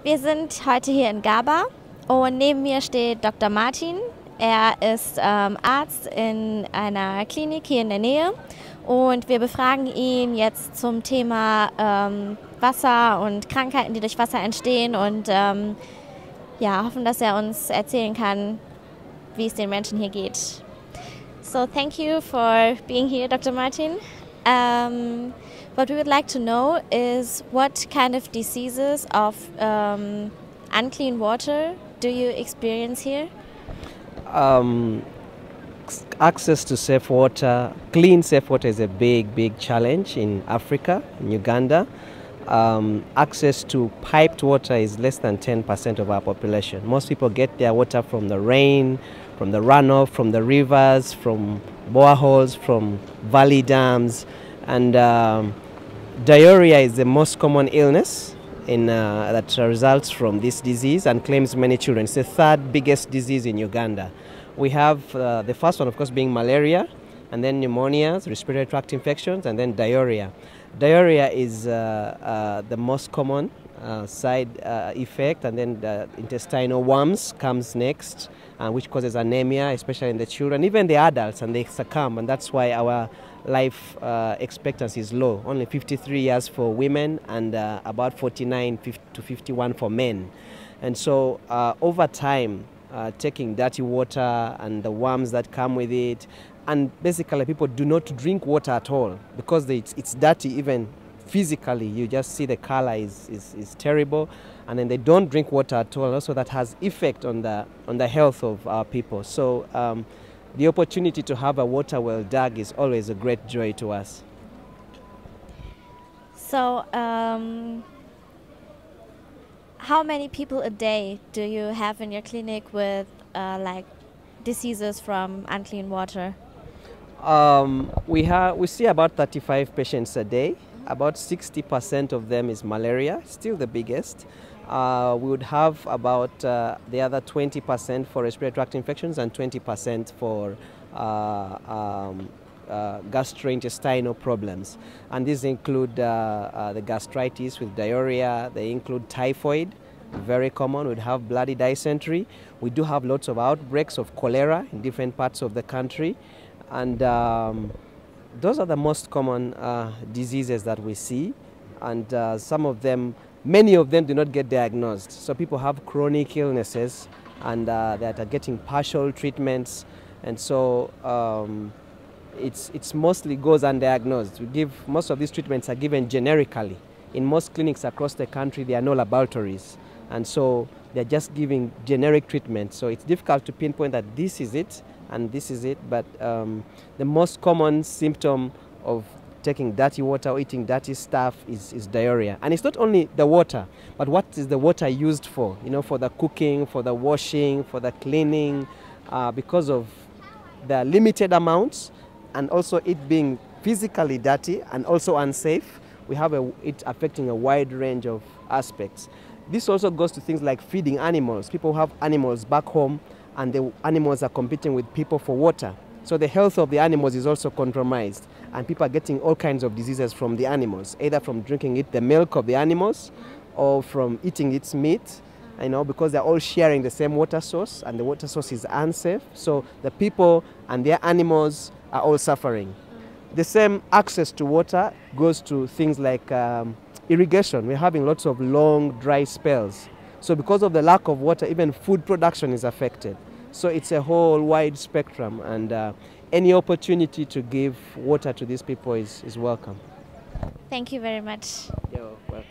Wir sind heute hier in Gaba und neben mir steht Dr. Martin. Er ist Arzt in einer Klinik hier in der Nähe und wir befragen ihn jetzt zum Thema Wasser und Krankheiten, die durch Wasser entstehen und ja, hoffen, dass er uns erzählen kann, wie es den Menschen hier geht. So thank you for being here, Dr. Martin. What we would like to know is what kind of diseases of unclean water do you experience here? Access to safe water, clean safe water is a big challenge in Africa, in Uganda. Access to piped water is less than 10% of our population. Most people get their water from the rain, from the runoff, from the rivers, from boreholes, from valley dams, and diarrhea is the most common illness that results from this disease and claims many children. It's the third biggest disease in Uganda. We have the first one, of course, being malaria, and then pneumonias, respiratory tract infections, and then diarrhea. Diarrhea is the most common side effect, and then the intestinal worms comes next, which causes anemia, especially in the children, even the adults, and they succumb, and that's why our life expectancy is low, only 53 years for women and about 49 to 51 for men. And so over time, taking dirty water and the worms that come with it, and basically people do not drink water at all because it's dirty even physically. You just see the color is terrible, and then they don't drink water at all. Also that has effect on the health of our people. So the opportunity to have a water well dug is always a great joy to us. So how many people a day do you have in your clinic with like diseases from unclean water? We see about 35 patients a day. About 60% of them is malaria, still the biggest. We would have about the other 20% for respiratory tract infections and 20% for gastrointestinal problems. And these include the gastritis with diarrhea, they include typhoid, very common. We'd have bloody dysentery. We do have lots of outbreaks of cholera in different parts of the country. And those are the most common diseases that we see. And some of them, many of them do not get diagnosed. So people have chronic illnesses and that are getting partial treatments. And so it's mostly goes undiagnosed. Most of these treatments are given generically. In most clinics across the country, there are no laboratories. And so they're just giving generic treatment. So it's difficult to pinpoint that this is it and this is it. But the most common symptom of taking dirty water or eating dirty stuff is diarrhea. And it's not only the water, but what is the water used for? You know, for the cooking, for the washing, for the cleaning, because of the limited amounts and also it being physically dirty and also unsafe, we have it affecting a wide range of aspects. This also goes to things like feeding animals. People have animals back home and the animals are competing with people for water. So the health of the animals is also compromised, and people are getting all kinds of diseases from the animals, either from drinking the milk of the animals or from eating its meat, you know, because they're all sharing the same water source and the water source is unsafe. So the people and their animals are all suffering. The same access to water goes to things like irrigation. We're having lots of long dry spells. So because of the lack of water, even food production is affected. So it's a whole wide spectrum, and any opportunity to give water to these people is welcome. Thank you very much. You're welcome.